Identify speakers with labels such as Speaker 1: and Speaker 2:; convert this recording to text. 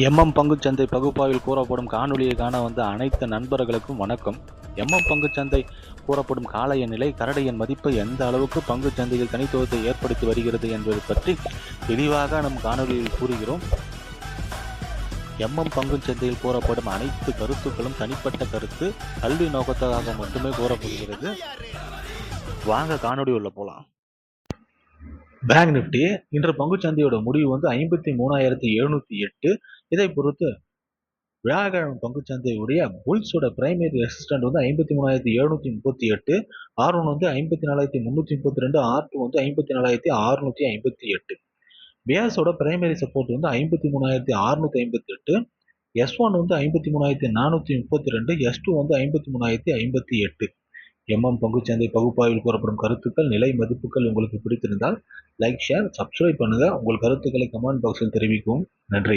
Speaker 1: பங்குச்சந்தை பகுப்பாய்வில் கூறப்படும் காணொளியை காண வந்த அனைத்து நண்பர்களுக்கும் வணக்கம். பங்குச்சந்தை கூறப்படும் கால நிலை கரடியின் மதிப்பு எந்த அளவுக்கு பங்குச்சந்தையில் தனித்துவத்தை ஏற்படுத்தி வருகிறது என்பது பற்றி தெளிவாக நம் காணொலியில் கூறுகிறோம். பங்குச்சந்தையில் கூறப்படும் அனைத்து கருத்துக்களும் தனிப்பட்ட கருத்து, கல்வி நோக்கத்துக்காக மட்டுமே கூறப்படுகிறது. வாங்க காணொலி உள்ள போலாம். பேங்க் நிப்டி இன்று பங்குச்சந்தையோட முடிவு 53,708. இதை பொறுத்து வியாழக்கிழமை பங்குச்சந்தையுடைய புல்ஸோட பிரைமரி ரெசிஸ்டன்ட் 53,738, R1 54,332, R2 54,658. பியாஸோட பிரைமரி சப்போர்ட் 53,658, S1 53,432, S2 53,058. பங்குச்சந்தை பகுப்பாய்வில் கூறப்படும் கருத்துக்கள், நிலை மதிப்புகள் உங்களுக்கு பிடித்திருந்தால் லைக், ஷேர், சப்ஸ்கிரைப் பண்ணுங்க. உங்கள் கருத்துக்களை கமெண்ட் பாக்ஸில் தெரிவிக்கவும். நன்றி.